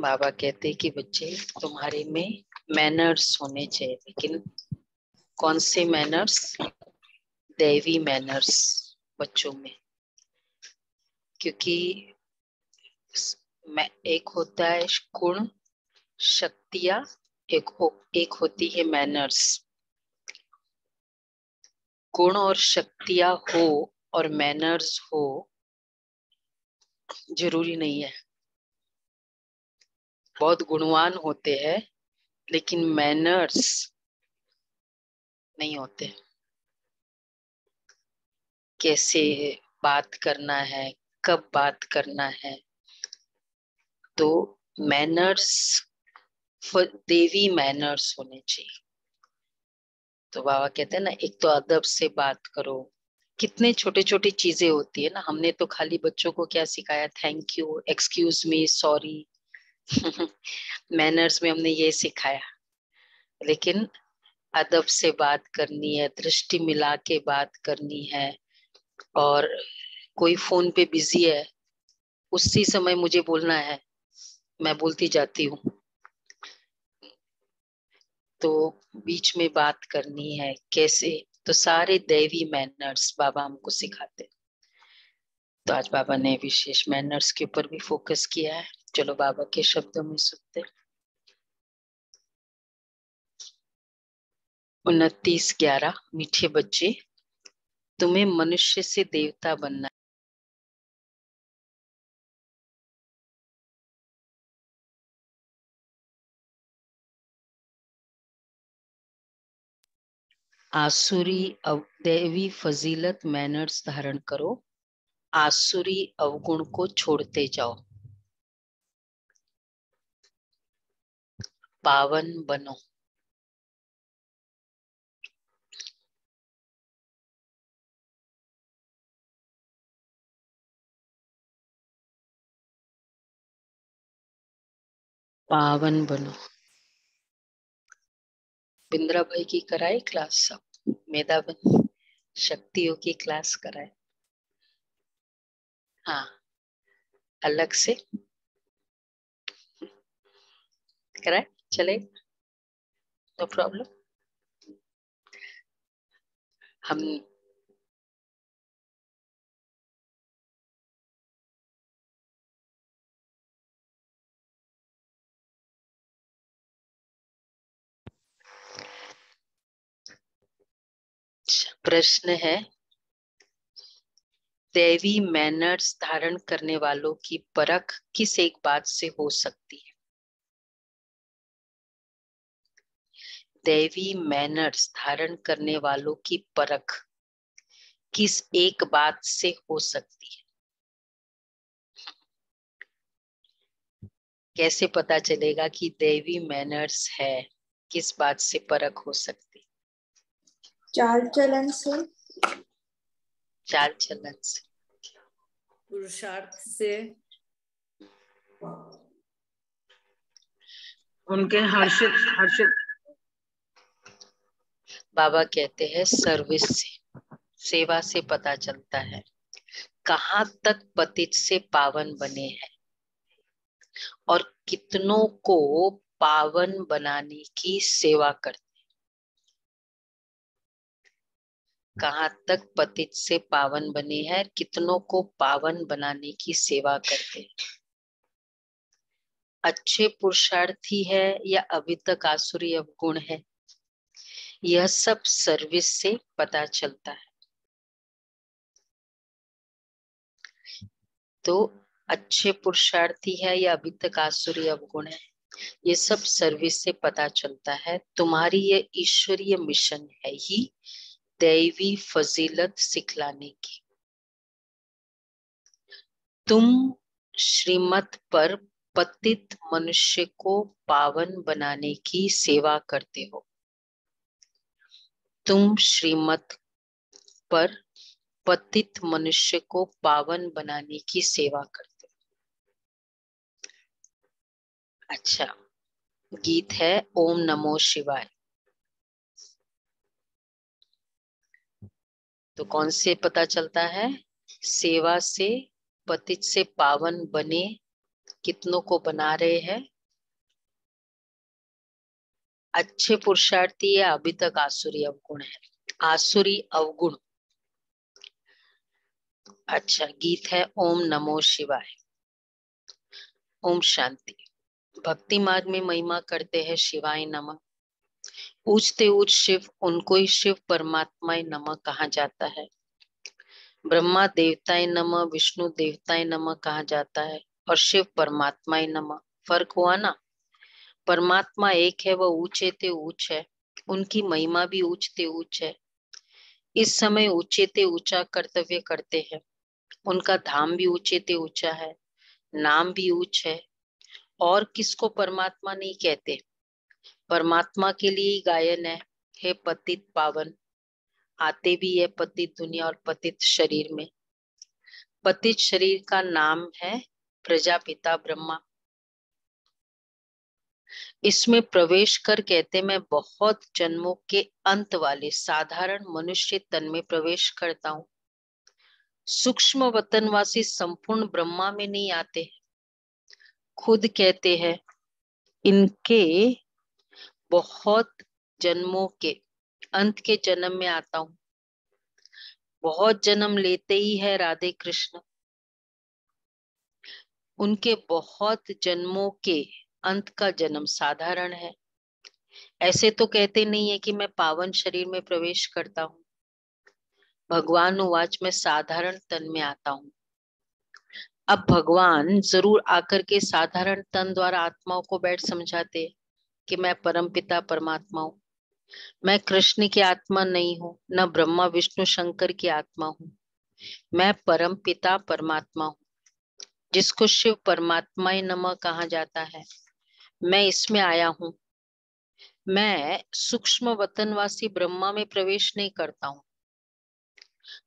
बाबा कहते कि बच्चे तुम्हारे में मैनर्स होने चाहिए, लेकिन कौन से मैनर्स? दैवी मैनर्स बच्चों में। क्योंकि एक होता है गुण शक्तियां, एक होती है मैनर्स। गुण और शक्तियां हो और मैनर्स हो जरूरी नहीं है। बहुत गुणवान होते हैं लेकिन मैनर्स नहीं होते। कैसे बात करना है, कब बात करना है, तो मैनर्स, देवी मैनर्स होने चाहिए। तो बाबा कहते हैं ना, एक तो अदब से बात करो। कितने छोटे छोटी चीजें होती है ना। हमने तो खाली बच्चों को क्या सिखाया? Thank you, excuse me, sorry. Manners में हमने ये सिखाया, लेकिन अदब से बात करनी है, दृष्टि मिला के बात करनी है। और कोई फोन पे बिजी है, उसी समय मुझे बोलना है, मैं बोलती जाती हूँ, तो बीच में बात करनी है कैसे। तो सारे दैवी मैनर्स बाबा हमको सिखाते हैं। तो आज बाबा ने विशेष मैनर्स के ऊपर भी फोकस किया है। चलो बाबा के शब्दों में सुनते। 29/11। मीठे बच्चे, तुम्हें मनुष्य से देवता बनना। आसुरी दैवी फजीलत मैनर्स धारण करो, आसुरी अवगुण को छोड़ते जाओ, पावन बनो। पावन बनो। बिंद्रा भाई की कराए क्लास सब, मेधाबन शक्तियों की क्लास कराए। हाँ, अलग से कराए, चले, नो प्रॉब्लम। हम प्रश्न है, दैवी मैनर्स धारण करने वालों की परख किस एक बात से हो सकती है? दैवी मैनर्स धारण करने वालों की परख किस एक बात से हो सकती है? कैसे पता चलेगा कि दैवी मैनर्स है? किस बात से परख हो सकती? चाल चलन से, चाल चलन से, पुरुषार्थ से, उनके हर्षित बाबा कहते हैं सर्विस से, सेवा से पता चलता है। कहाँ तक पतित से पावन बने हैं और कितनों को पावन बनाने की सेवा करते। कहाँ तक पतित से पावन बने हैं, कितनों को पावन बनाने की सेवा करते। अच्छे पुरुषार्थी है या अभी तक आसुरी अवगुण है, यह सब सर्विस से पता चलता है। तो अच्छे पुरुषार्थी है या अभी तक आसुरी अवगुण है, ये सब सर्विस से पता चलता है। तुम्हारी ये ईश्वरीय मिशन है ही दैवी फजीलत सिखलाने की। तुम श्रीमत पर पतित मनुष्य को पावन बनाने की सेवा करते हो। तुम श्रीमत पर पतित मनुष्य को पावन बनाने की सेवा करते हो। अच्छा, गीत है ओम नमो शिवाय। तो कौन से पता चलता है? सेवा से पतित से पावन बने कितनों को बना रहे हैं अच्छे पुरुषार्थी या अभी तक आसुरी अवगुण है? आसुरी अवगुण। अच्छा, गीत है ओम नमो शिवाय। ओम शांति। भक्ति मार्ग में महिमा करते हैं शिवाय नमः। ऊंचते ऊंच शिव, उनको ही शिव परमात्मा नमः कहा जाता है। ब्रह्मा देवताय नमः, विष्णु देवताय नमः कहा जाता है, और शिव परमात्मा नमः। फर्क हुआ ना? परमात्मा एक है, वह ऊंचे ते ऊंच है, उनकी महिमा भी ऊंचते ऊंच है। इस समय ऊंचे ते ऊंचा कर्तव्य करते हैं, उनका धाम भी ऊंचे ते ऊंचा है, नाम भी ऊंच है। और किसको परमात्मा नहीं कहते? परमात्मा के लिए ही गायन है, हे पतित पावन। आते भी है पतित दुनिया और पतित शरीर में। पतित शरीर का नाम है प्रजापिता ब्रह्मा। इसमें प्रवेश कर कहते मैं बहुत जन्मों के अंत वाले साधारण मनुष्य तन में प्रवेश करता हूँ। सूक्ष्म वतनवासी संपूर्ण ब्रह्मा में नहीं आते। खुद कहते हैं इनके बहुत जन्मों के अंत के जन्म में आता हूँ। बहुत जन्म लेते ही है राधे कृष्ण, उनके बहुत जन्मों के अंत का जन्म साधारण है। ऐसे तो कहते नहीं है कि मैं पावन शरीर में प्रवेश करता हूँ। भगवान उवाच मैं साधारण तन में आता हूँ। अब भगवान जरूर आकर के साधारण तन द्वारा आत्माओं को बैठ समझाते कि मैं परम पिता परमात्मा हूँ। मैं कृष्ण की आत्मा नहीं हूँ, न ब्रह्मा विष्णु शंकर की आत्मा हूँ। मैं परम पिता परमात्मा हूँ, जिसको शिव परमात्मा नमः कहा जाता है। मैं इसमें आया हूँ। मैं सूक्ष्म वतनवासी ब्रह्मा में प्रवेश नहीं करता हूँ।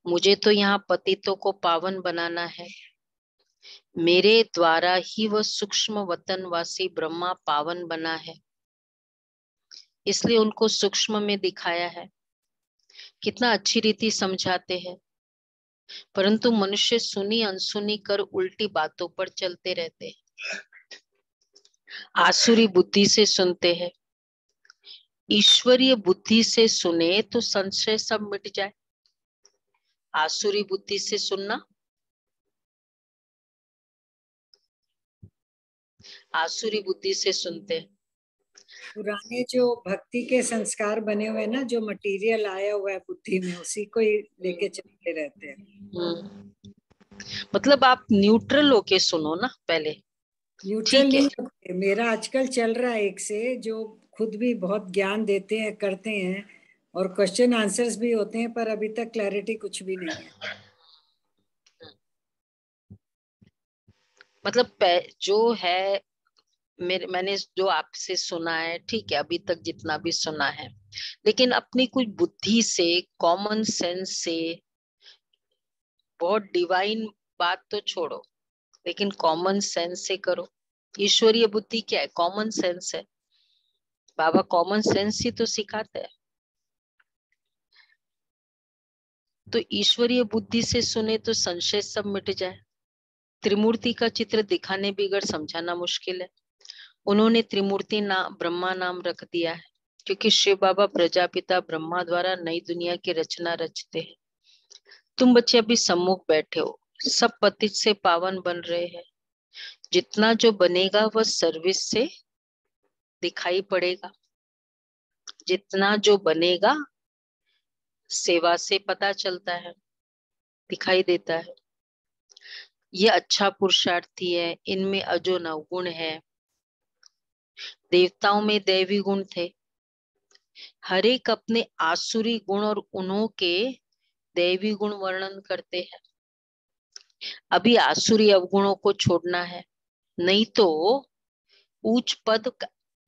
मुझे तो यहाँ पतितों को पावन बनाना है। मेरे द्वारा ही वह सूक्ष्म वतनवासी ब्रह्मा पावन बना है, इसलिए उनको सूक्ष्म में दिखाया है। कितना अच्छी रीति समझाते हैं, परंतु मनुष्य सुनी अनसुनी कर उल्टी बातों पर चलते रहते हैं। आसुरी बुद्धि से सुनते हैं। ईश्वरीय बुद्धि से सुने तो संशय सब मिट जाए। आसुरी बुद्धि से सुनना, आसुरी बुद्धि से सुनते हैं। पुराने जो भक्ति के संस्कार बने हुए हैं ना, जो मटेरियल आया हुआ है बुद्धि में, उसी को ही लेके चलते रहते हैं। मतलब आप न्यूट्रल होके सुनो ना पहले। न्यूट्रल ठीक है, नहीं होते। मेरा आजकल चल रहा है एक से, जो खुद भी बहुत ज्ञान देते हैं, करते हैं, और क्वेश्चन आंसर्स भी होते हैं, पर अभी तक क्लैरिटी कुछ भी नहीं है। मतलब जो है मैंने जो आपसे सुना है, ठीक है, अभी तक जितना भी सुना है, लेकिन अपनी कुछ बुद्धि से, कॉमन सेंस से, बहुत डिवाइन बात तो छोड़ो, लेकिन कॉमन सेंस से करो। ईश्वरीय बुद्धि क्या है? कॉमन सेंस है। बाबा कॉमन सेंस ही तो सिखाते हैं। तो ईश्वरीय बुद्धि से सुने तो संशय सब मिट जाए। त्रिमूर्ति का चित्र दिखाने बिगड़ समझाना मुश्किल है। उन्होंने त्रिमूर्ति ब्रह्मा नाम रख दिया है, क्योंकि शिव बाबा प्रजापिता ब्रह्मा द्वारा नई दुनिया की रचना रचते हैं। तुम बच्चे अभी सम्मुख बैठे हो, सब पतित से पावन बन रहे हैं। जितना जो बनेगा वह सर्विस से दिखाई पड़ेगा। जितना जो बनेगा सेवा से पता चलता है, दिखाई देता है। ये अच्छा पुरुषार्थी है, इनमें अजो नवगुण है। देवताओं में दैवी गुण थे। हर एक अपने आसुरी गुण और उन्हों के दैवी गुण वर्णन करते हैं। अभी आसुरी अवगुणों को छोड़ना है, नहीं तो उच्च पद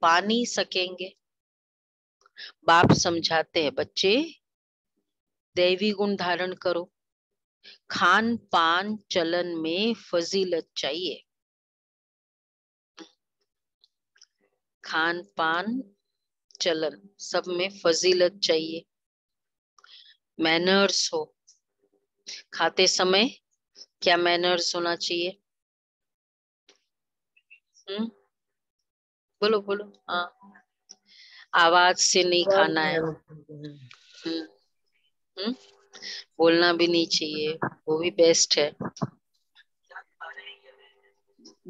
पा नहीं सकेंगे। बाप समझाते हैं बच्चे दैवी गुण धारण करो। खान पान चलन में फजीलत चाहिए। खान पान चलन सब में फजीलत चाहिए। मैनर्स हो। खाते समय क्या मैनर्स होना चाहिए? बोलो बोलो। हाँ, आवाज से नहीं खाना है। बोलना भी नहीं चाहिए, वो भी बेस्ट है।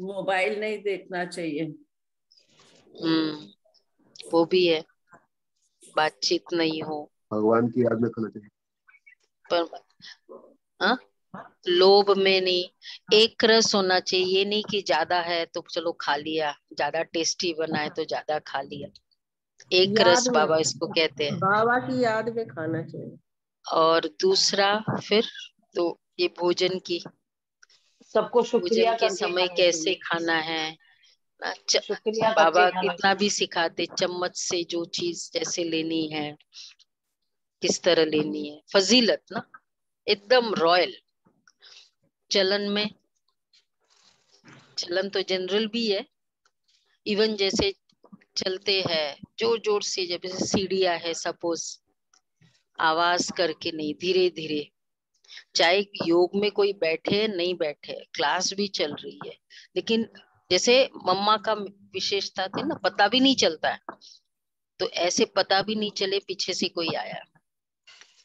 मोबाइल नहीं देखना चाहिए। वो भी है, बातचीत नहीं हो। भगवान की याद में खाना चाहिए। पर हाँ, लोभ में नहीं, एक रस होना चाहिए। ये नहीं कि ज्यादा है तो चलो खा लिया, ज्यादा टेस्टी बना है तो ज्यादा खा लिया। एक रस याद बाबा में, इसको कहते हैं। बाबा की याद में खाना चाहिए। और दूसरा फिर तो ये भोजन की, सबको भोजन शुक्रिया के करके समय खाना कैसे चाहिए। खाना है ना। शुक्रिया बाबा करके खाना इतना चाहिए। भी सिखाते, चम्मच से जो चीज जैसे लेनी है, किस तरह लेनी है, फजीलत ना, एकदम रॉयल। चलन में, चलन तो जनरल भी है, इवन जैसे चलते हैं जोर जोर से, जब जैसे सीढ़ियां है सपोज, आवाज करके नहीं, धीरे धीरे। चाहे योग में कोई बैठे नहीं बैठे, क्लास भी चल रही है, लेकिन जैसे मम्मा का विशेषता थी ना, पता भी नहीं चलता है, तो ऐसे पता भी नहीं चले पीछे से कोई आया।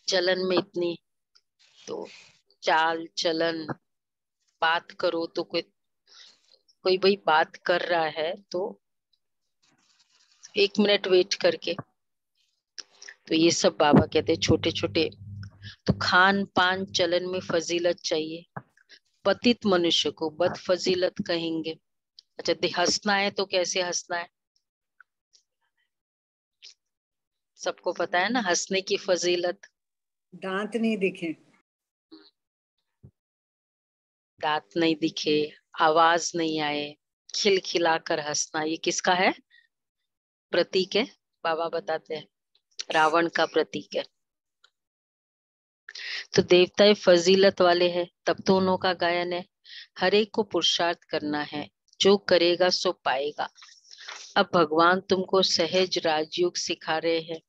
चलन में इतनी, तो चाल चलन, बात करो तो कोई कोई भाई बात कर रहा है तो 1 मिनट वेट करके, तो ये सब बाबा कहते हैं छोटे छोटे। तो खान पान चलन में फजीलत चाहिए। पतित मनुष्य को बद फजीलत कहेंगे। अच्छा, हंसना है तो कैसे हंसना है, सबको पता है ना हंसने की फजीलत। दांत नहीं दिखे, दांत नहीं दिखे, आवाज नहीं आए, खिलखिलाकर हंसना, ये किसका है, प्रतीक है। बाबा बताते हैं रावण का प्रतीक है। तो देवता फजीलत वाले हैं, तब तो उन्हों का गायन है। हर एक को पुरुषार्थ करना है, जो करेगा सो पाएगा। अब भगवान तुमको सहज राजयोग सिखा रहे हैं,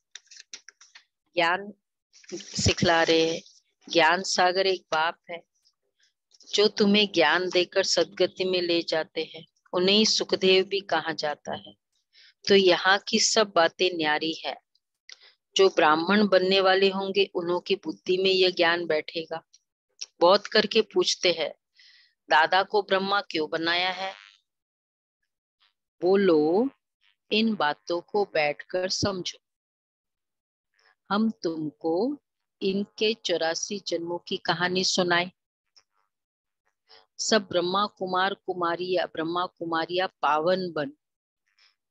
ज्ञान सिखला रहे हैं। ज्ञान सागर एक बाप है जो तुम्हें ज्ञान देकर सदगति में ले जाते हैं, उन्हें सुखदेव भी कहा जाता है। तो यहाँ की सब बातें न्यारी है। जो ब्राह्मण बनने वाले होंगे उन्हों की बुद्धि में यह ज्ञान बैठेगा। बहुत करके पूछते हैं, दादा को ब्रह्मा क्यों बनाया है? बोलो, इन बातों को बैठकर समझो। हम तुमको इनके 84 जन्मों की कहानी सुनाए। सब ब्रह्मा कुमारिया पावन बन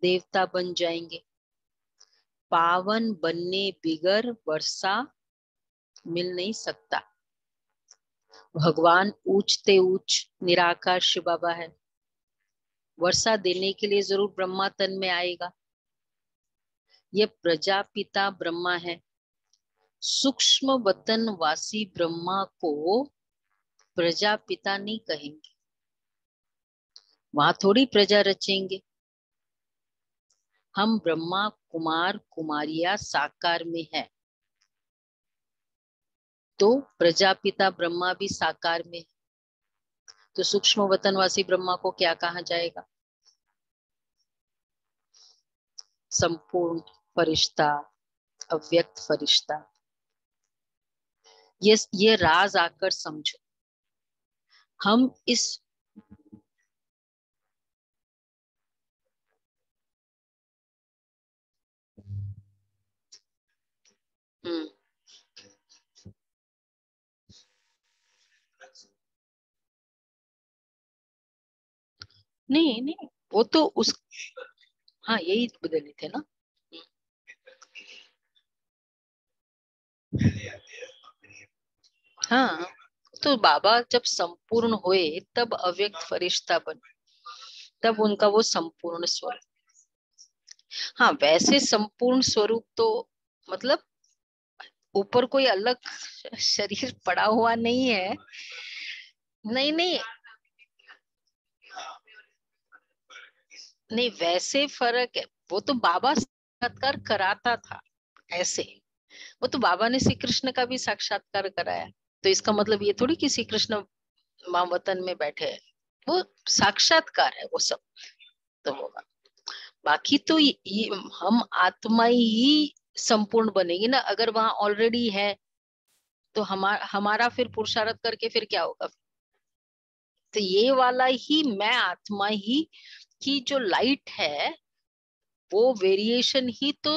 देवता बन जाएंगे। पावन बनने बिगर वर्षा मिल नहीं सकता। भगवान ऊंचते ऊंच निराकार शिव बाबा है, वर्षा देने के लिए जरूर ब्रह्मा तन में आएगा। ये प्रजापिता ब्रह्मा है। सूक्ष्म वतन वासी ब्रह्मा को प्रजापिता नहीं कहेंगे, वहां थोड़ी प्रजा रचेंगे। हम ब्रह्मा कुमार कुमारिया साकार में है, तो प्रजापिता ब्रह्मा भी साकार में है। तो सूक्ष्म वतनवासी ब्रह्मा को क्या कहा जाएगा? संपूर्ण फरिश्ता, अव्यक्त फरिश्ता। ये राज आकर समझो। हम इस नहीं नहीं, वो तो उस, हाँ यही बदले थे ना। हाँ, तो बाबा जब संपूर्ण हुए तब अव्यक्त फरिश्ता बने, तब उनका वो संपूर्ण स्वरूप। हाँ, वैसे संपूर्ण स्वरूप तो मतलब ऊपर कोई अलग शरीर पड़ा हुआ नहीं है। नहीं नहीं नहीं, वैसे फर्क है। वो तो बाबा साक्षात्कार कराता था ऐसे, वो तो बाबा ने श्री कृष्ण का भी साक्षात्कार कराया। तो इसका मतलब ये थोड़ी कि श्री कृष्ण माँ वतन में बैठे हैं, वो साक्षात्कार है वो सब। तो होगा। बाकी तो हम आत्मा ही संपूर्ण बनेगी ना, अगर वहां ऑलरेडी है तो हमारा फिर पुरुषार्थ करके फिर क्या होगा। तो ये वाला ही मैं आत्मा ही की जो लाइट है वो वेरिएशन ही तो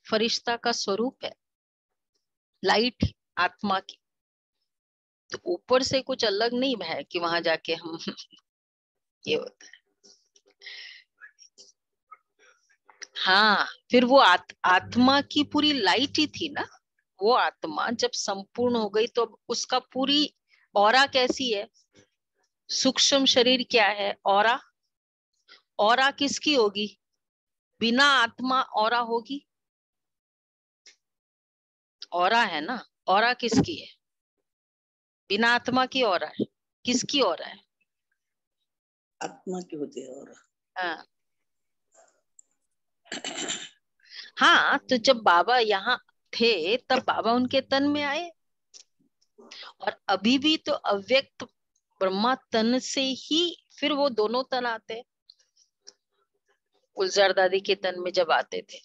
फरिश्ता का स्वरूप है, लाइट आत्मा की। तो ऊपर से कुछ अलग नहीं है कि वहां जाके हम ये होता है। हाँ, फिर वो आत्मा की पूरी लाइट ही थी ना। वो आत्मा जब संपूर्ण हो गई तो अब उसका पूरी ऑरा कैसी है, सूक्ष्म शरीर क्या है, ऑरा। ऑरा किसकी होगी, बिना आत्मा ऑरा होगी। ऑरा है ना, ऑरा किसकी है, बिना आत्मा की ऑरा है। किसकी ऑरा है, आत्मा की होती है। और हाँ हाँ। तो जब बाबा यहाँ थे तब बाबा उनके तन में आए, और अभी भी तो अव्यक्त ब्रह्मा तन से ही फिर वो दोनों तन आते। गुलजार दादी के तन में जब आते थे,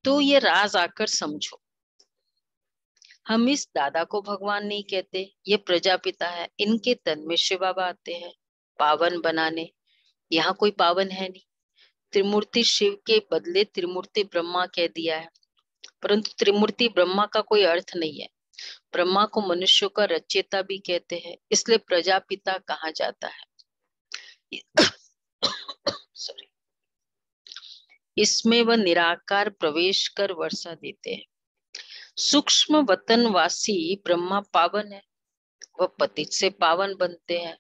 तो ये राज आकर समझो। हम इस दादा को भगवान नहीं कहते, ये प्रजापिता है, इनके तन में शिव बाबा आते हैं पावन बनाने। यहाँ कोई पावन है नहीं। त्रिमूर्ति शिव के बदले त्रिमूर्ति ब्रह्मा कह दिया है, परंतु त्रिमूर्ति ब्रह्मा का कोई अर्थ नहीं है। ब्रह्मा को मनुष्यों का रचयिता भी कहते हैं, इसलिए प्रजापिता कहा जाता है। सॉरी, इसमें वह निराकार प्रवेश कर वर्षा देते हैं। सूक्ष्म वतनवासी ब्रह्मा पावन है, वह पतित से पावन बनते हैं।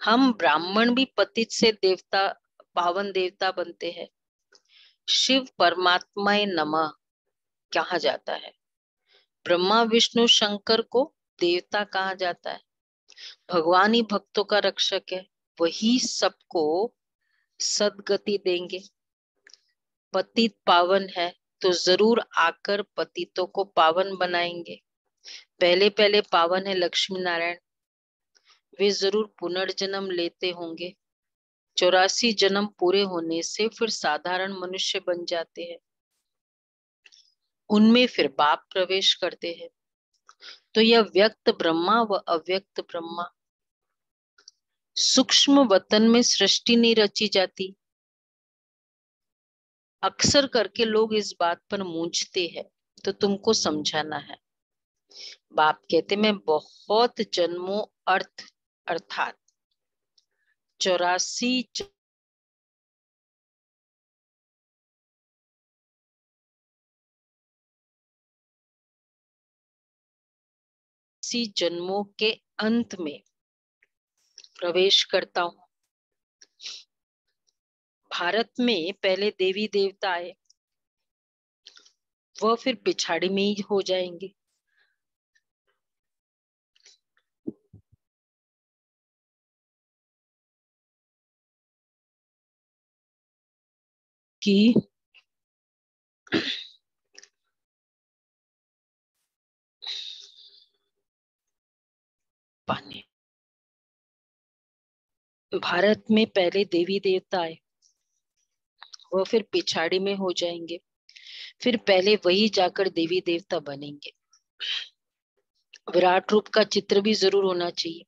हम ब्राह्मण भी पतित से देवता पावन देवता बनते हैं। शिव परमात्मा नमः कहा जाता है, ब्रह्मा विष्णु शंकर को देवता कहा जाता है। भगवान ही भक्तों का रक्षक है, वही सबको सदगति देंगे। पतित पावन है तो जरूर आकर पतितों को पावन बनाएंगे। पहले पहले पावन है लक्ष्मी नारायण, वे जरूर पुनर्जन्म लेते होंगे। 84 जन्म पूरे होने से फिर साधारण मनुष्य बन जाते हैं, उनमें फिर बाप प्रवेश करते हैं। तो यह व्यक्त ब्रह्मा व अव्यक्त ब्रह्मा, सूक्ष्म वतन में सृष्टि नहीं रची जाती। अक्सर करके लोग इस बात पर मूंझते हैं, तो तुमको समझाना है। बाप कहते मैं बहुत जन्मों अर्थात 84 जन्मों के अंत में प्रवेश करता हूं। भारत में पहले देवी देवता आए, वह फिर पिछाड़ी में ही हो जाएंगे। कि पानी भारत में पहले देवी देवता आए, वह फिर पिछाड़ी में हो जाएंगे। फिर पहले वही जाकर देवी देवता बनेंगे। विराट रूप का चित्र भी जरूर होना चाहिए।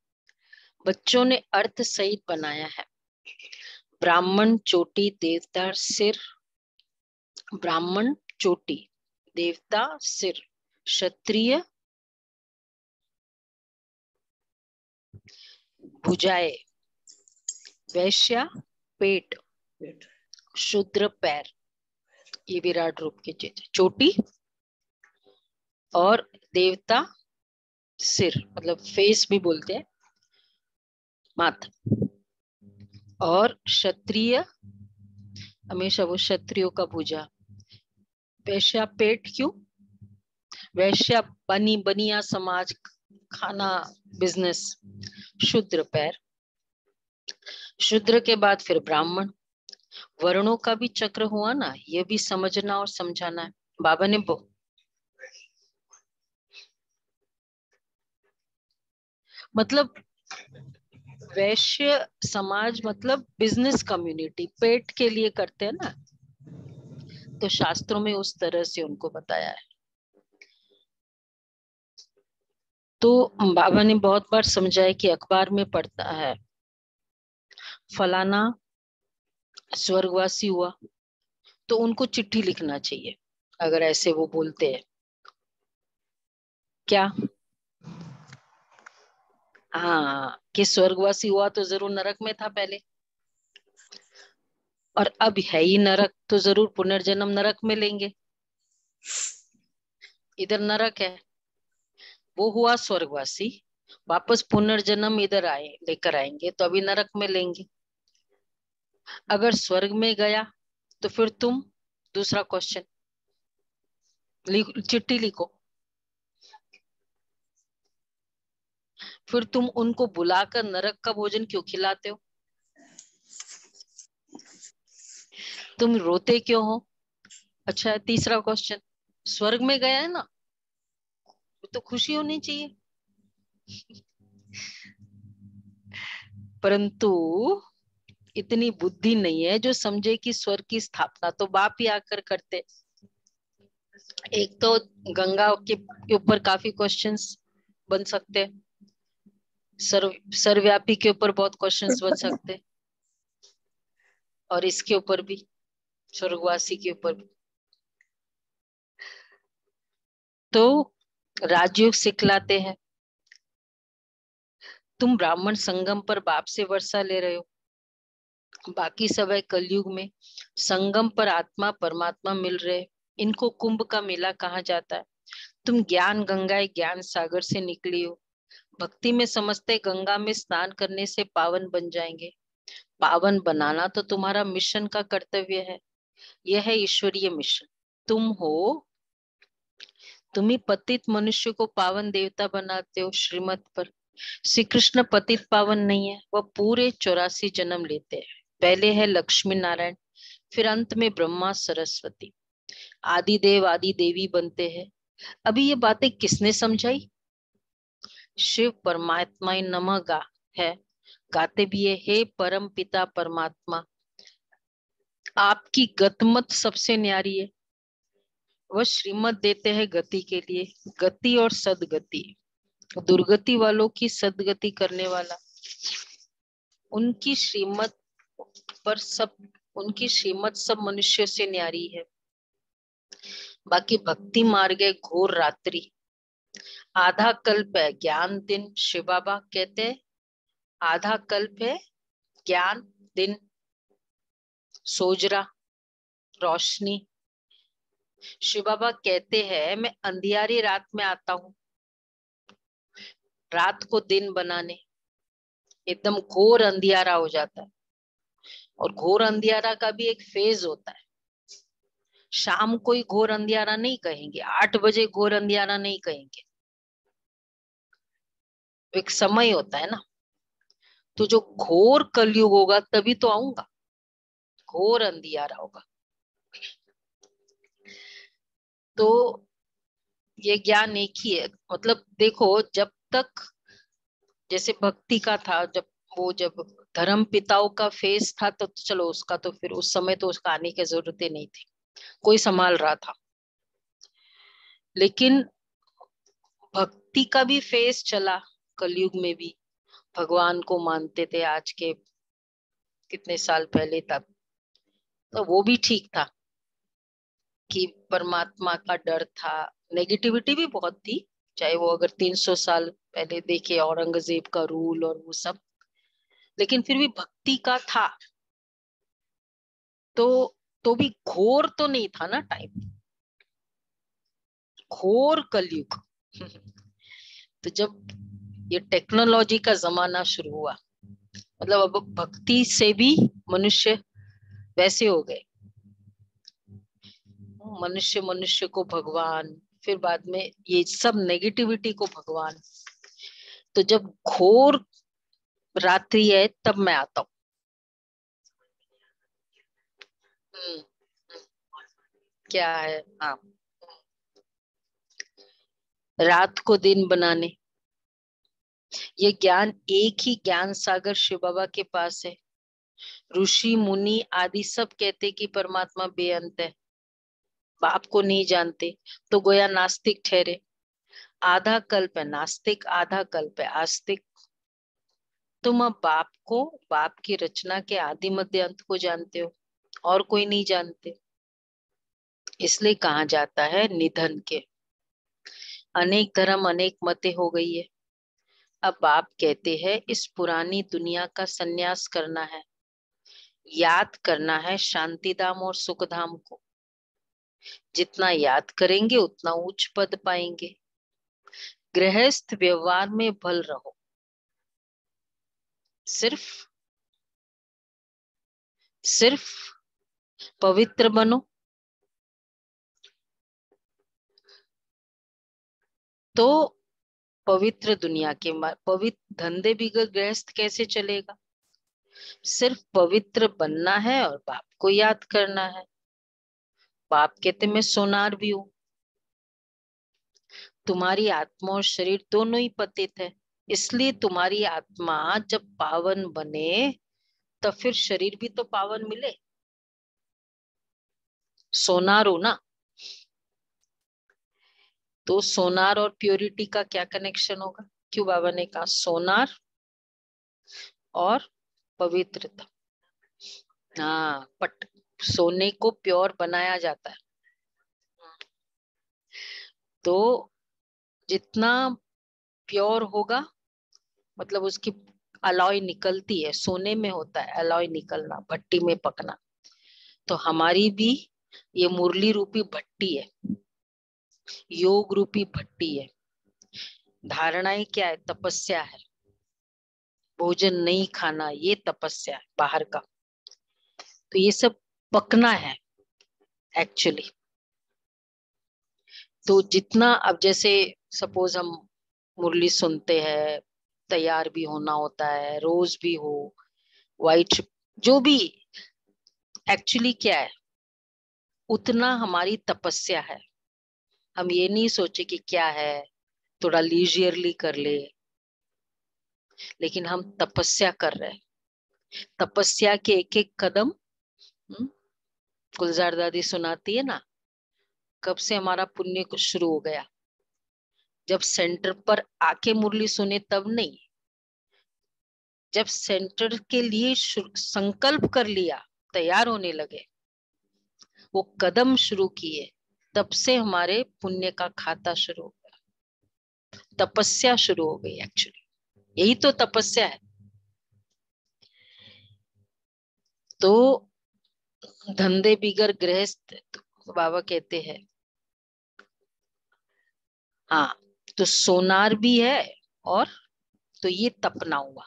बच्चों ने अर्थ सहित बनाया है। ब्राह्मण चोटी देवता सिर, ब्राह्मण चोटी देवता सिर, क्षत्रिय भुजाएं, वैश्य पेट, शूद्र पैर। ये विराट रूप के चित्र। चोटी और देवता सिर, मतलब फेस भी बोलते हैं, माथा। और क्षत्रिय हमेशा वो क्षत्रियो का भुजा। वैश्या पेट, क्यों? वैश्या बनिया समाज, खाना बिजनेस। शूद्र पैर, शूद्र के बाद फिर ब्राह्मण। वर्णों का भी चक्र हुआ ना, ये भी समझना और समझाना है। बाबा ने मतलब वैश्य समाज मतलब बिजनेस कम्युनिटी, पेट के लिए करते हैं ना, तो शास्त्रों में उस तरह से उनको बताया है। तो बाबा ने बहुत बार समझाया कि अखबार में पढ़ता है फलाना स्वर्गवासी हुआ, तो उनको चिट्ठी लिखना चाहिए अगर ऐसे वो बोलते हैं। क्या? हाँ, कि स्वर्गवासी हुआ तो जरूर नरक में था पहले, और अब है ही नरक, तो जरूर पुनर्जन्म नरक में लेंगे। इधर नरक है, वो हुआ स्वर्गवासी, वापस पुनर्जन्म इधर आए लेकर आएंगे, तो अभी नरक में लेंगे। अगर स्वर्ग में गया तो फिर तुम दूसरा क्वेश्चन चिट्ठी लिखो, फिर तुम उनको बुलाकर नरक का भोजन क्यों खिलाते हो? तुम रोते क्यों हो? अच्छा, तीसरा क्वेश्चन, स्वर्ग में गया है ना, तो खुशी होनी चाहिए। परंतु इतनी बुद्धि नहीं है जो समझे कि स्वर्ग की स्थापना तो बाप ही आकर करते। एक तो गंगा के ऊपर काफी क्वेश्चंस बन सकते हैं, सर्वव्यापी के ऊपर बहुत क्वेश्चंस बन सकते हैं, और इसके ऊपर भी, स्वर्गवासी के ऊपर भी। तो राजयोग सिखलाते हैं, तुम ब्राह्मण संगम पर बाप से वर्षा ले रहे हो, बाकी सब है कलयुग में संगम पर आत्मा परमात्मा मिल रहे, इनको कुंभ का मेला कहा जाता है। तुम ज्ञान गंगाए ज्ञान सागर से निकली हो, भक्ति में समझते गंगा में स्नान करने से पावन बन जाएंगे। पावन बनाना तो तुम्हारा मिशन का कर्तव्य है, यह है ईश्वरीय मिशन। तुम हो, तुम ही पतित मनुष्य को पावन देवता बनाते हो श्रीमत पर। श्री कृष्ण पतित पावन नहीं है, वह पूरे 84 जन्म लेते हैं। पहले है लक्ष्मी नारायण, फिर अंत में ब्रह्मा सरस्वती, आदि देव आदि देवी बनते हैं। अभी ये बातें किसने समझाई? शिव परमात्मा नमः गा है, गाते भी है, हे परम पिता परमात्मा, आपकी गतमत सबसे न्यारी है। वह श्रीमत देते हैं गति के लिए, गति और सदगति, दुर्गति वालों की सदगति करने वाला। उनकी श्रीमत पर सब, उनकी श्रीमत सब मनुष्यों से न्यारी है। बाकी भक्ति मार्ग है घोर रात्रि, आधा कल्प है ज्ञान दिन। शिव बाबा कहते हैं आधा कल्प है ज्ञान दिन, सोजरा रोशनी। शिव बाबा कहते हैं मैं अंधियारी रात में आता हूँ रात को दिन बनाने, एकदम घोर अंधियारा हो जाता है। और घोर अंधियारा का भी एक फेज होता है, शाम को ही घोर अंधियारा नहीं कहेंगे, 8 बजे घोर अंधियारा नहीं कहेंगे, एक समय होता है ना। तो जो घोर कलयुग होगा तभी तो आऊंगा, घोर अंधियारा होगा। तो ये ज्ञान एक ही है, मतलब देखो जब तक जैसे भक्ति का था, जब धर्म पिताओं का फेस था तो चलो उसका तो फिर उस समय तो उसका आने की जरूरत ही नहीं थी, कोई संभाल रहा था। लेकिन भक्ति का भी फेस चला कलयुग में भी, भगवान को मानते थे आज के कितने साल पहले तक, तो वो भी ठीक था कि परमात्मा का डर था। नेगेटिविटी भी बहुत थी, चाहे वो अगर 300 साल पहले देखे औरंगजेब का रूल और वो सब, लेकिन फिर भी भक्ति का था। तो भी घोर तो नहीं था ना टाइम, घोर कलयुग। तो जब ये टेक्नोलॉजी का जमाना शुरू हुआ, मतलब अब भक्ति से भी मनुष्य वैसे हो गए, मनुष्य मनुष्य को भगवान, फिर बाद में ये सब नेगेटिविटी को भगवान। तो जब घोर रात्रि है तब मैं आता हूँ। क्या है? हाँ, रात को दिन बनाने, ये ज्ञान एक ही ज्ञान सागर शिव बाबा के पास है। ऋषि मुनि आदि सब कहते कि परमात्मा बेअंत है, बाप को नहीं जानते तो गोया नास्तिक ठहरे। आधा कल्प है नास्तिक, आधा कल्प है आस्तिक। तुम अब बाप को, बाप की रचना के आदि मध्य अंत को जानते हो, और कोई नहीं जानते। इसलिए कहा जाता है निधन के। अनेक धर्म अनेक मते हो गई है। अब बाप कहते हैं इस पुरानी दुनिया का संन्यास करना है, याद करना है शांति धाम और सुख धाम को। जितना याद करेंगे उतना उच्च पद पाएंगे। गृहस्थ व्यवहार में भल रहो, सिर्फ पवित्र बनो तो पवित्र दुनिया के पवित्र धंधे भी गृहस्थ कैसे चलेगा। सिर्फ पवित्र बनना है और बाप को याद करना है। बाप कहते मैं सोनार भी हूं। तुम्हारी आत्मा और शरीर दोनों ही पतित है, इसलिए तुम्हारी आत्मा जब पावन बने तब फिर शरीर भी तो पावन मिले। सोनार हो ना, तो सोनार और प्योरिटी का क्या कनेक्शन होगा? क्यों बाबा ने कहा सोनार और पवित्रता। हाँ, पट सोने को प्योर बनाया जाता है, तो जितना प्योर होगा मतलब उसकी अलॉय निकलती है, सोने में होता है अलॉय निकलना, भट्टी में पकना। तो हमारी भी ये मुरली रूपी भट्टी है, योग रूपी भट्टी है। धारणाएं क्या है? तपस्या है। भोजन नहीं खाना ये तपस्या है बाहर का। तो ये सब पकना है एक्चुअली। तो जितना अब जैसे सपोज हम मुरली सुनते हैं, तैयार भी होना होता है, रोज भी हो, वाइट जो भी, एक्चुअली क्या है उतना हमारी तपस्या है। हम ये नहीं सोचे कि क्या है, थोड़ा लीजियरली कर ले, लेकिन हम तपस्या कर रहे हैं। तपस्या के एक एक कदम गुलजार दादी सुनाती है ना, कब से हमारा पुण्य शुरू हो गया। जब सेंटर पर आके मुरली सुने तब नहीं, जब सेंटर के लिए संकल्प कर लिया, तैयार होने लगे, वो कदम शुरू किए, तब से हमारे पुण्य का खाता शुरू हो गया, तपस्या शुरू हो गई। एक्चुअली यही तो तपस्या है। तो धंधे बिगर गृहस्थ, तो बाबा कहते हैं हाँ, तो सोनार भी है और तो ये तपना हुआ,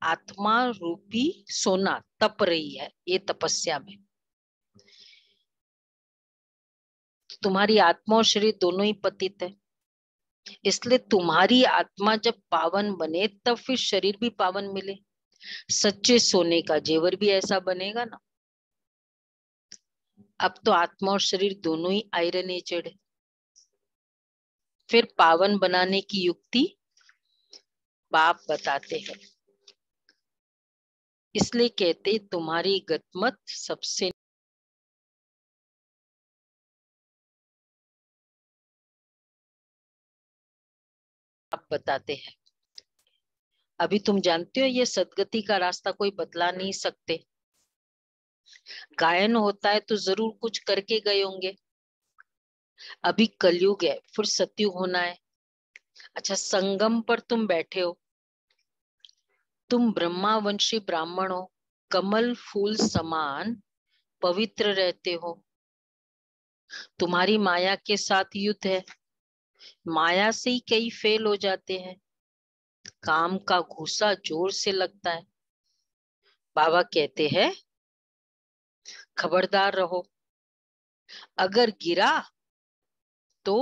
आत्मा रूपी सोना तप रही है ये तपस्या में। तुम्हारी आत्मा और शरीर दोनों ही पतित है, इसलिए तुम्हारी आत्मा जब पावन बने तब फिर शरीर भी पावन मिले। सच्चे सोने का जेवर भी ऐसा बनेगा ना। अब तो आत्मा और शरीर दोनों ही आयरन एजेड है। फिर पावन बनाने की युक्ति बाप बताते हैं। इसलिए कहते तुम्हारी गतमत सबसे आप बताते हैं। अभी तुम जानते हो ये सदगति का रास्ता कोई बतला नहीं सकते। गायन होता है तो जरूर कुछ करके गए होंगे। अभी कलयुग है, फिर सतयुग होना है। अच्छा, संगम पर तुम बैठे हो, तुम ब्रह्मावंशी ब्राह्मण हो, कमल फूल समान पवित्र रहते हो। तुम्हारी माया के साथ युद्ध है, माया से ही कई फेल हो जाते हैं। काम का घूसा जोर से लगता है। बाबा कहते हैं खबरदार रहो, अगर गिरा तो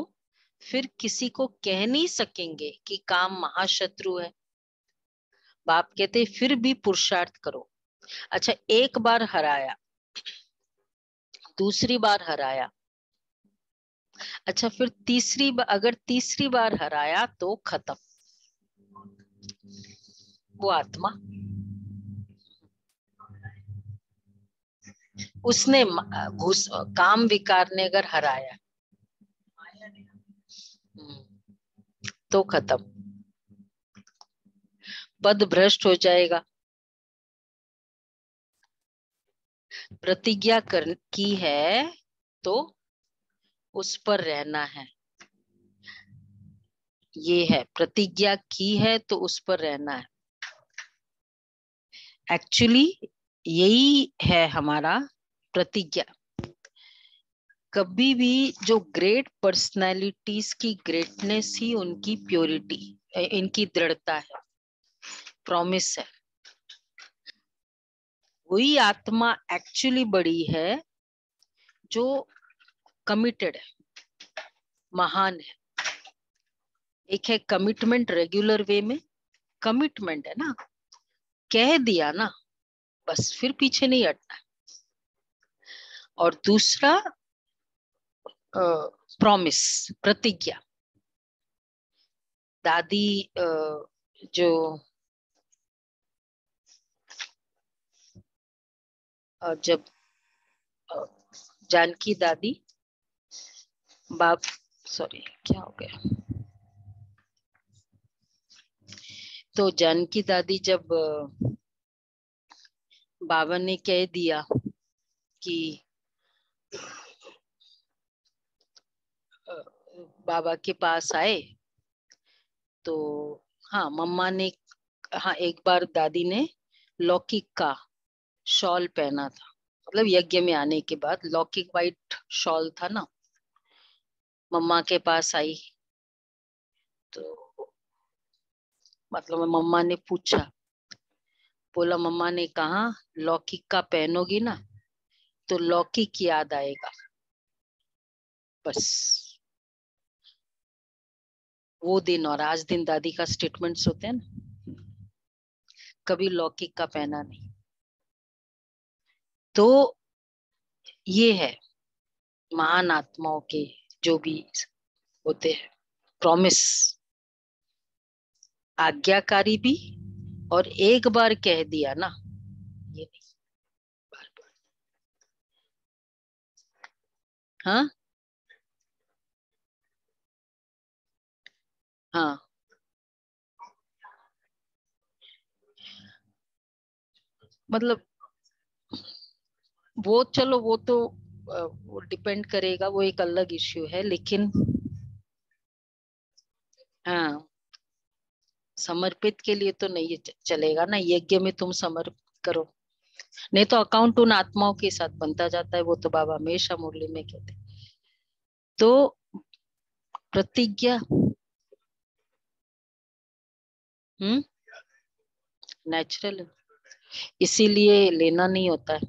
फिर किसी को कह नहीं सकेंगे कि काम महाशत्रु है। बाप कहते फिर भी पुरुषार्थ करो। अच्छा, एक बार हराया, दूसरी बार हराया, अच्छा फिर तीसरी बार, अगर तीसरी बार हराया तो खत्म। वो आत्मा, उसने घुस काम विकार ने अगर हराया तो खत्म, पद भ्रष्ट हो जाएगा। प्रतिज्ञा कर की है तो उस पर रहना है, ये है प्रतिज्ञा की है तो उस पर रहना है। एक्चुअली यही है हमारा प्रतिज्ञा। कभी भी जो ग्रेट पर्सनालिटीज की ग्रेटनेस ही उनकी प्योरिटी, इनकी दृढ़ता है, प्रॉमिस है। वही आत्मा एक्चुअली बड़ी है जो कमिटेड है, महान है। एक है कमिटमेंट, रेगुलर वे में कमिटमेंट है ना, कह दिया ना बस, फिर पीछे नहीं हटना। और दूसरा प्रॉमिस, प्रतिज्ञा। दादी जो जब जानकी दादी बाप, सॉरी क्या हो गया, तो जानकी दादी जब बाबा ने कह दिया कि बाबा के पास आए, तो हाँ मम्मा ने, हाँ एक बार दादी ने लौकिक का शॉल पहना था, मतलब यज्ञ में आने के बाद लौकिक वाइट शॉल था ना, मम्मा के पास आई तो मतलब मम्मा ने पूछा, बोला मम्मा ने कहा लौकिक का पहनोगी ना तो लौकिक याद आएगा, बस वो दिन और आज दिन दादी का स्टेटमेंट्स होते हैं ना, कभी लौकिक का पहना नहीं। तो ये है महान आत्माओं के जो भी होते हैं, प्रॉमिस, आज्ञाकारी भी, और एक बार कह दिया ना, ये नहीं बार बार। हाँ हाँ, मतलब वो चलो वो तो वो डिपेंड करेगा, वो एक अलग इश्यू है, लेकिन हाँ समर्पित के लिए तो नहीं चलेगा ना, यज्ञ में तुम समर्पित करो, नहीं तो अकाउंट उन आत्माओं के साथ बनता जाता है, वो तो बाबा हमेशा मुरली में कहते। तो प्रतिज्ञा नेचुरल, इसीलिए लेना नहीं होता है,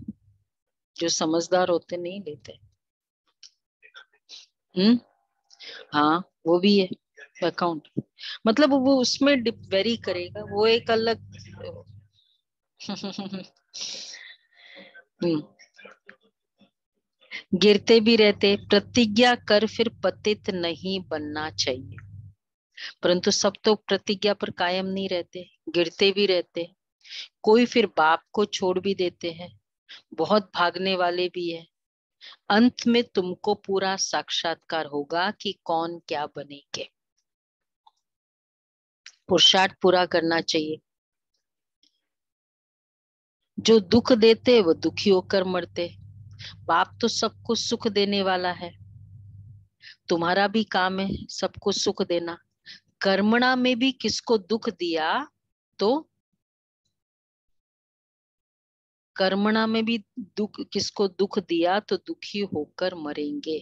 जो समझदार होते नहीं लेते। हाँ वो भी है अकाउंट, मतलब वो उसमें वेरी करेगा, वो एक अलग गिरते भी रहते, प्रतिज्ञा कर फिर पतित नहीं बनना चाहिए, परंतु सब तो प्रतिज्ञा पर कायम नहीं रहते, गिरते भी रहते, कोई फिर बाप को छोड़ भी देते हैं, बहुत भागने वाले भी है। अंत में तुमको पूरा साक्षात्कार होगा कि कौन क्या बनेंगे। पुरुषार्थ पूरा करना चाहिए। जो दुख देते वो दुखी होकर मरते, बाप तो सबको सुख देने वाला है, तुम्हारा भी काम है सबको सुख देना। कर्मणा में भी किसको दुख दिया तो, कर्मणा में भी दुख, किसको दुख दिया तो दुखी होकर मरेंगे,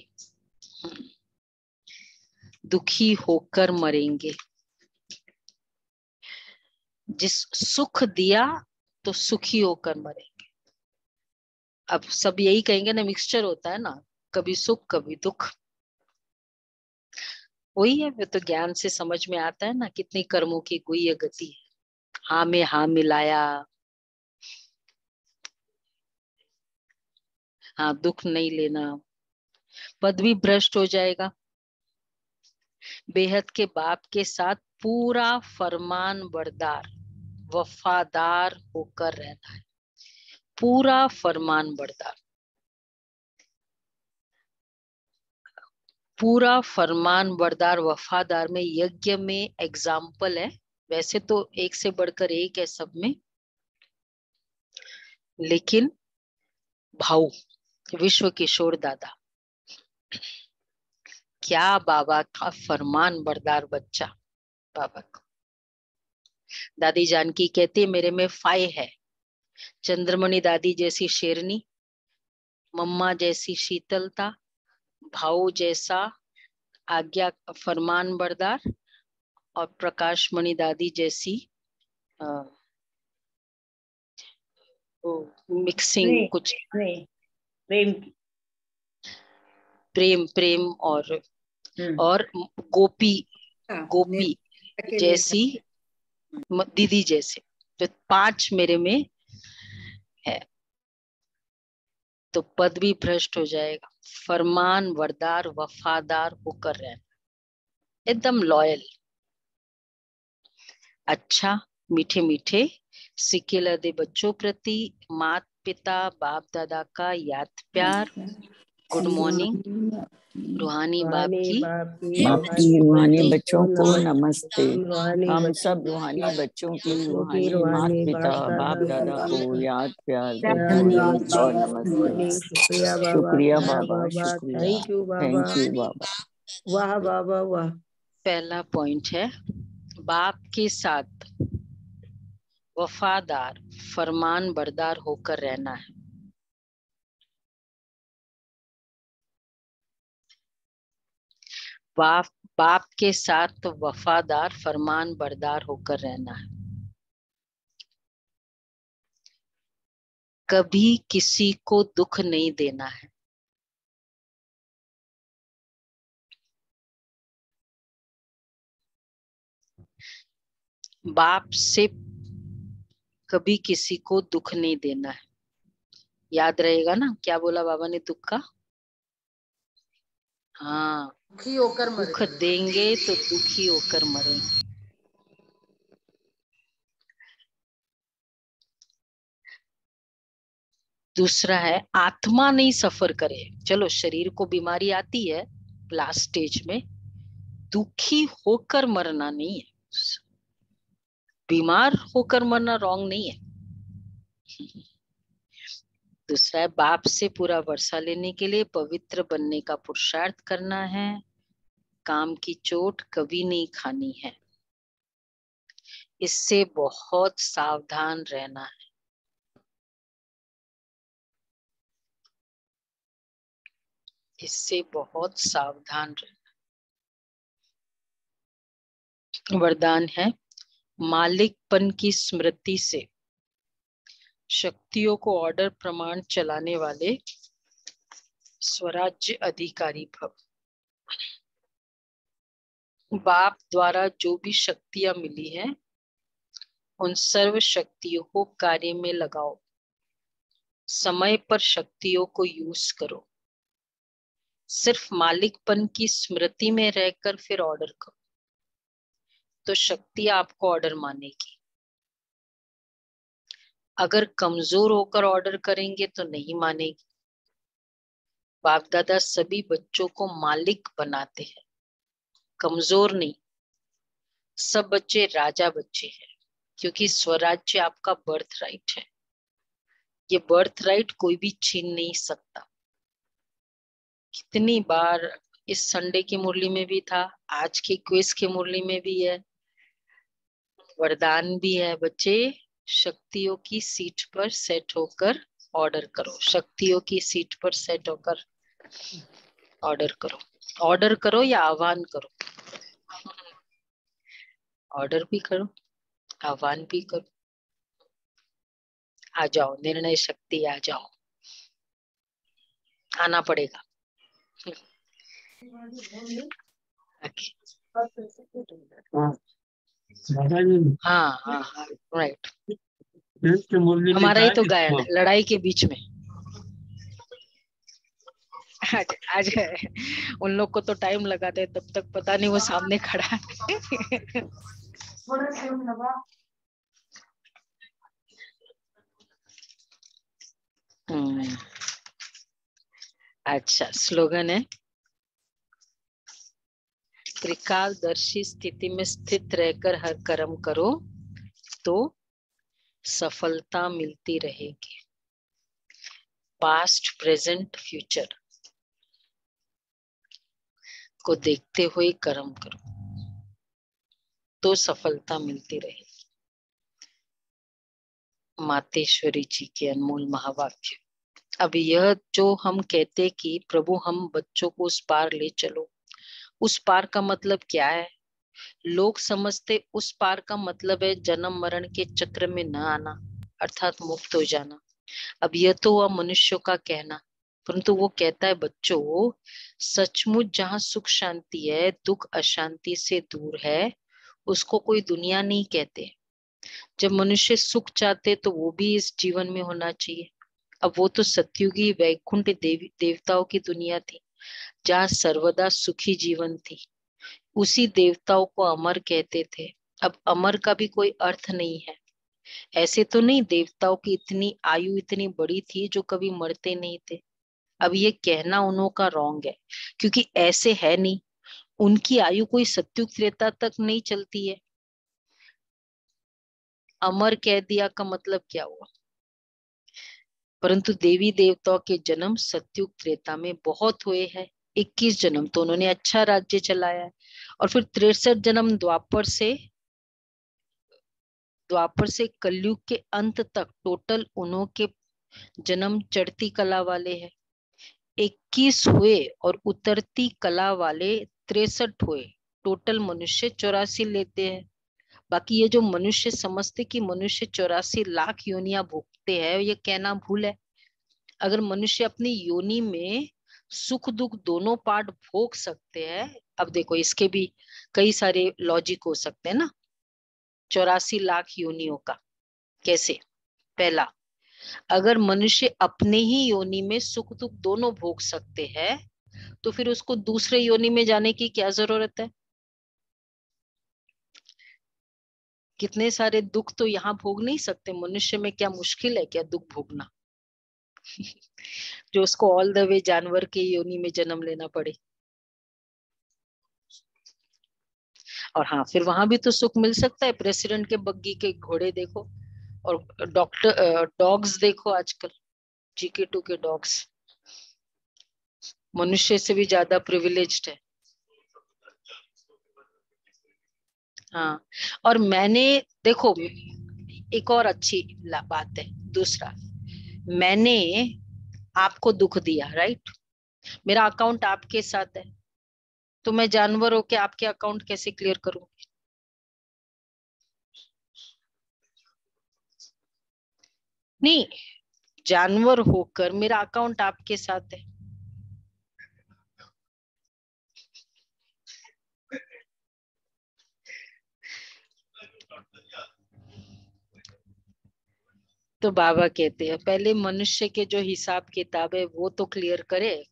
दुखी होकर मरेंगे। जिस सुख दिया तो सुखी होकर मरेंगे। अब सब यही कहेंगे ना, मिक्सचर होता है ना, कभी सुख कभी दुख, वही है। वो तो ज्ञान से समझ में आता है ना, कितनी कर्मों की गुह्य गति है। हाँ में हाँ मिलाया, हाँ दुख नहीं लेना, पद भी भ्रष्ट हो जाएगा। बेहद के बाप के साथ पूरा फरमान बरदार, वफादार होकर रहना है, पूरा फरमान बरदार। पूरा फरमान बरदार वफादार में यज्ञ में एग्जाम्पल है, वैसे तो एक से बढ़कर एक है सब में, लेकिन भाऊ विश्व किशोर दादा क्या बाबा का फरमान बरदार बच्चा। बाबा को दादी जानकी कहती है मेरे में फाय है, चंद्रमणि दादी जैसी शेरनी, मम्मा जैसी शीतलता, भाऊ जैसा आज्ञा फरमान बरदार, और प्रकाश मणि दादी जैसी मिक्सिंग कुछ प्रेम की। प्रेम प्रेम और गोपी गोपी जैसी दीदी जैसे, तो 5 मेरे में है तो पद भी भ्रष्ट हो जाएगा। फरमान बरदार वफादार होकर रहना, एकदम लॉयल, अच्छा मीठे मीठे सिक्के लदे बच्चों प्रति मात पिता बाप दादा का याद प्यार। गुड मॉर्निंग रूहानी बाप की रूहानी बच्चों को नमस्ते। हम सब रूहानी बच्चों की रूहानी माता पिता बाप दादा को याद प्यार और नमस्ते। शुक्रिया बाबा, शुक्रिया, थैंक यू बाबा। वाह बाबा वाह। पहला पॉइंट है बाप के साथ वफादार फरमान बरदार होकर रहना है। बाप के साथ वफादार फरमान बरदार होकर रहना है। कभी किसी को दुख नहीं देना है। बाप से कभी किसी को दुख नहीं देना है। याद रहेगा ना क्या बोला बाबा ने दुख का? हाँ, दुखी होकर दुख देंगे तो दुखी होकर मरेंगे। दूसरा है आत्मा नहीं सफर करे। चलो शरीर को बीमारी आती है लास्ट स्टेज में, दुखी होकर मरना नहीं है। बीमार होकर मरना रॉन्ग नहीं है। दूसरा है बाप से पूरा वर्षा लेने के लिए पवित्र बनने का पुरुषार्थ करना है। काम की चोट कभी नहीं खानी है, इससे बहुत सावधान रहना है। इससे बहुत सावधान रहना। वरदान है मालिकपन की स्मृति से शक्तियों को ऑर्डर प्रमाण चलाने वाले स्वराज्य अधिकारी भव। बाप द्वारा जो भी शक्तियां मिली हैं उन सर्व शक्तियों को कार्य में लगाओ। समय पर शक्तियों को यूज करो। सिर्फ मालिकपन की स्मृति में रहकर फिर ऑर्डर करो तो शक्ति आपको ऑर्डर मानेगी। अगर कमजोर होकर ऑर्डर करेंगे तो नहीं मानेगी। बाप दादा सभी बच्चों को मालिक बनाते हैं, कमजोर नहीं। सब बच्चे राजा बच्चे हैं क्योंकि स्वराज्य आपका बर्थ राइट है। ये बर्थ राइट कोई भी छीन नहीं सकता। कितनी बार इस संडे की मुरली में भी था, आज की क्विज की मुरली में भी है, वरदान भी है। बच्चे शक्तियों की सीट पर सेट होकर ऑर्डर करो। शक्तियों की सीट पर सेट होकर ऑर्डर करो। ऑर्डर करो या आह्वान करो। ऑर्डर भी करो, आह्वान भी करो। आ जाओ, निर्णय शक्ति आ जाओ, आना पड़ेगा। हाँ हाँ हाँ, राइट। हमारा ही तो गायन है लड़ाई के बीच में। आज उन लोग को तो टाइम लगाते हैं, तब तक पता नहीं वो सामने खड़ा है। अच्छा, स्लोगन है, त्रिकालदर्शी स्थिति में स्थित रहकर हर कर्म करो तो सफलता मिलती रहेगी। पास्ट, प्रेजेंट, फ्यूचर को देखते हुए कर्म करो तो सफलता मिलती रहेगी। मातेश्वरी जी के अनमोल महावाक्य। अब यह जो हम कहते कि प्रभु हम बच्चों को उस पार ले चलो, उस पार का मतलब क्या है? लोग समझते उस पार का मतलब है जन्म मरण के चक्र में न आना, अर्थात मुक्त हो जाना। अब यह तो हुआ मनुष्यों का कहना, परंतु वो कहता है बच्चों, सचमुच जहाँ सुख शांति है, दुख अशांति से दूर है, उसको कोई दुनिया नहीं कहते। जब मनुष्य सुख चाहते तो वो भी इस जीवन में होना चाहिए। अब वो तो सतयुगी वैकुंठ देवताओं की दुनिया थी, जहाँ सर्वदा सुखी जीवन थी। उसी देवताओं को अमर कहते थे। अब अमर का भी कोई अर्थ नहीं है। ऐसे तो नहीं देवताओं की इतनी आयु इतनी बड़ी थी जो कभी मरते नहीं थे। अब ये कहना उन्हों का रॉन्ग है, क्योंकि ऐसे है नहीं। उनकी आयु कोई सतयुग त्रेता तक नहीं चलती है। अमर कह दिया का मतलब क्या हुआ? परंतु देवी देवताओं के जन्म सतयुग त्रेता में बहुत हुए हैं। 21 जन्म तो उन्होंने अच्छा राज्य चलाया है, और फिर 63 जन्म द्वापर से कलयुग के अंत तक टोटल उन्हों के जन्म चढ़ती कला वाले हैं। 21 हुए और उतरती कला वाले 63 हुए। टोटल मनुष्य 84 लेते हैं। बाकी ये जो मनुष्य समझते कि मनुष्य 84 लाख योनियां भोगते हैं, ये कहना भूल है। अगर मनुष्य अपनी योनि में सुख दुख दोनों पार्ट भोग सकते हैं, अब देखो इसके भी कई सारे लॉजिक हो सकते हैं ना। 84 लाख योनियों का कैसे? पहला, अगर मनुष्य अपने ही योनि में सुख दुख दोनों भोग सकते हैं, तो फिर उसको दूसरे योनि में जाने की क्या जरूरत है? कितने सारे दुख तो यहाँ भोग नहीं सकते। मनुष्य में क्या मुश्किल है क्या दुख भोगना? जो उसको ऑल द वे जानवर के योनि में जन्म लेना पड़े। और हाँ, फिर वहां भी तो सुख मिल सकता है। प्रेसिडेंट के बग्गी के घोड़े देखो, और डॉग्स देखो आजकल, GK2 के डॉग्स मनुष्य से भी ज्यादा प्रिविलेज्ड है। हाँ, और मैंने देखो एक और अच्छी बात है। दूसरा, मैंने आपको दुख दिया, राइट? मेरा अकाउंट आपके साथ है, तो मैं जानवर होके आपके अकाउंट कैसे क्लियर करूंगी? नहीं, जानवर होकर मेरा अकाउंट आपके साथ है। तो बाबा कहते हैं पहले मनुष्य के जो हिसाब किताब है वो तो क्लियर करे।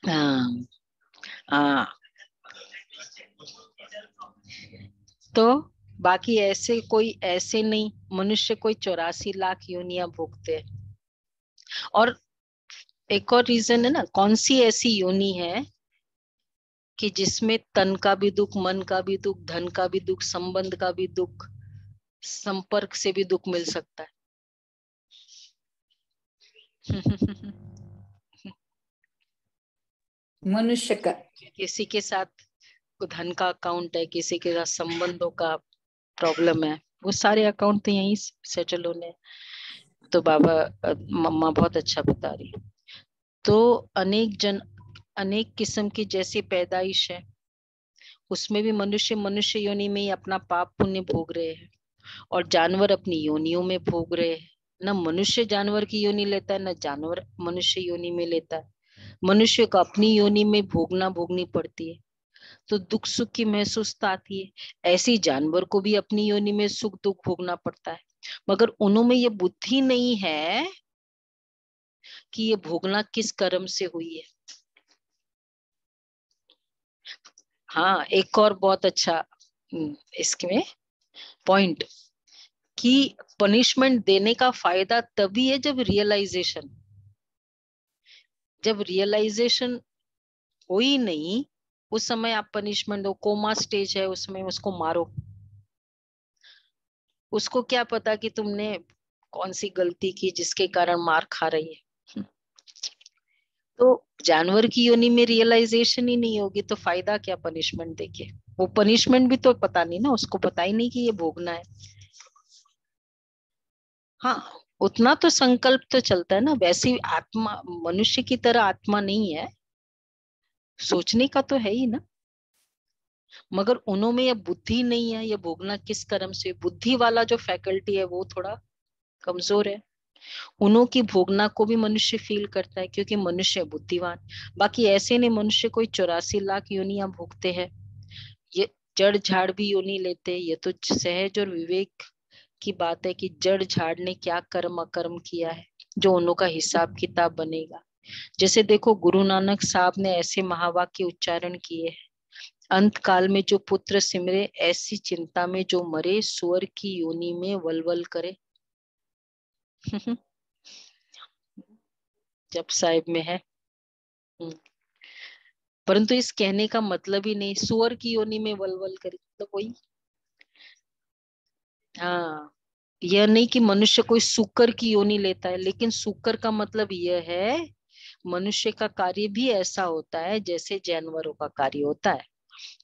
हाँ हाँ, तो बाकी ऐसे कोई ऐसे नहीं, मनुष्य कोई 84 लाख योनियां भोगते हैं। और एक और रीजन है ना, कौन सी ऐसी योनि है कि जिसमें तन का भी दुख, मन का भी दुख, धन का भी दुख, संबंध का भी दुख, संपर्क से भी दुख मिल सकता है? मनुष्य का किसी के साथ धन का अकाउंट है, किसी के साथ संबंधों का प्रॉब्लम है, वो सारे अकाउंट तो यहीं सेटल होने। तो बाबा मम्मा बहुत अच्छा बता रही। तो अनेक किस्म की जैसी पैदाइश है, उसमें भी मनुष्य योनि में ही अपना पाप पुण्य भोग रहे हैं, और जानवर अपनी योनियों में भोग रहे हैं। न मनुष्य जानवर की योनि लेता है, न जानवर मनुष्य योनि में लेता है। मनुष्य को अपनी योनि में भोगनी पड़ती है, तो दुख सुख की महसूसता आती है। ऐसे जानवर को भी अपनी योनि में सुख दुख भोगना पड़ता है, मगर उनमें ये बुद्धि नहीं है कि ये भोगना किस कर्म से हुई है। हाँ, एक और बहुत अच्छा इसमें पॉइंट कि पनिशमेंट देने का फायदा तभी है जब रियलाइजेशन, जब रियलाइजेशन हो ही नहीं उस समय आप पनिशमेंट दो। कोमा स्टेज है उसमें उसको मारो, उसको क्या पता कि तुमने कौन सी गलती की जिसके कारण मार खा रही है। तो जानवर की योनि में रियलाइजेशन ही नहीं होगी तो फायदा क्या पनिशमेंट देके। वो पनिशमेंट भी तो पता नहीं ना, उसको पता ही नहीं कि ये भोगना है। हाँ उतना तो संकल्प तो चलता है ना। वैसी आत्मा मनुष्य की तरह आत्मा नहीं है, सोचने का तो है ही ना, मगर उन्हों में ये बुद्धि नहीं है। ये भोगना किस कर्म से, बुद्धि वाला जो फैकल्टी है वो थोड़ा कमजोर है। उन्हों की भोगना को भी मनुष्य फील करता है क्योंकि मनुष्य बुद्धिवान। बाकी ऐसे नहीं मनुष्य कोई 84 लाख योनियां भोगते हैं, ये जड़ झाड़ भी योनि लेते हैं। ये तो सहज और विवेक की बात है कि जड़ झाड़ ने क्या कर्म अकर्म किया है जो उन्हों का हिसाब किताब बनेगा। जैसे देखो गुरु नानक साहब ने ऐसे महावाक्य उच्चारण किए हैं, अंत काल में जो पुत्र सिमरे ऐसी चिंता में जो मरे सुअर की योनि में वलवल करे। जब साहिब में है। परंतु इस कहने का मतलब ही नहीं सुअर की योनि में वलवल करे तो कोई, हाँ यह नहीं कि मनुष्य कोई सूकर की योनि लेता है, लेकिन सूकर का मतलब यह है मनुष्य का कार्य भी ऐसा होता है जैसे जानवरों का कार्य होता है।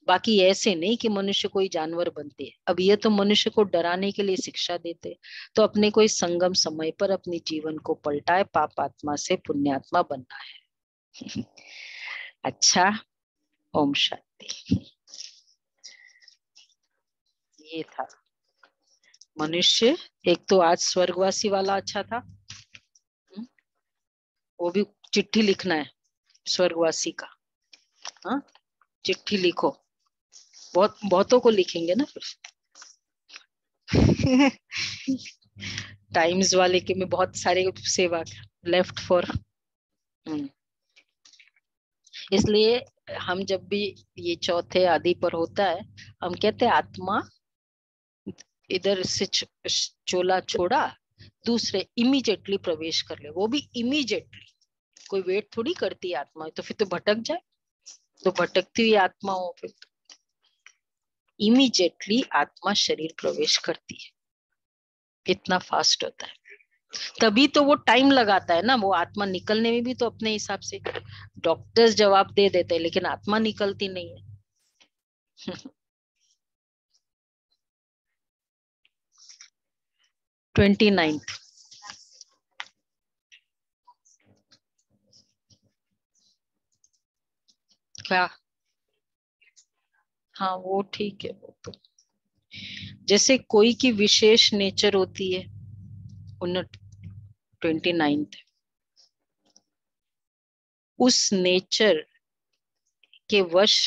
बाकी ऐसे नहीं कि मनुष्य कोई जानवर बनते है। अब ये तो मनुष्य को डराने के लिए शिक्षा देते, तो अपने कोई संगम समय पर अपने जीवन को पलटाए, पाप आत्मा से पुण्यात्मा बनना है। अच्छा, ओम शांति। ये था मनुष्य। एक तो आज स्वर्गवासी वाला अच्छा था, वो भी चिट्ठी लिखना है स्वर्गवासी का। हाँ चिट्ठी लिखो, बहुतों को लिखेंगे ना फिर। टाइम्स वाले के में बहुत सारे सेवा लेफ्ट फॉर। इसलिए हम जब भी ये चौथे आदि पर होता है हम कहते हैं आत्मा इधर से चोला छोड़ा, दूसरे इमीडिएटली प्रवेश कर ले। वो भी इमीडिएटली, कोई वेट थोड़ी करती है आत्मा, तो फिर तो भटक जाए। तो भटकती हुई आत्मा हो फिर तो इमीडिएटली आत्मा शरीर प्रवेश करती है, इतना फास्ट होता है। तभी तो वो टाइम लगाता है ना, वो आत्मा निकलने में भी तो अपने हिसाब से डॉक्टर्स जवाब दे देते हैं लेकिन आत्मा निकलती नहीं है। 29th क्या? हाँ वो ठीक है। वो तो जैसे कोई की विशेष नेचर होती है, 29th उस नेचर के वश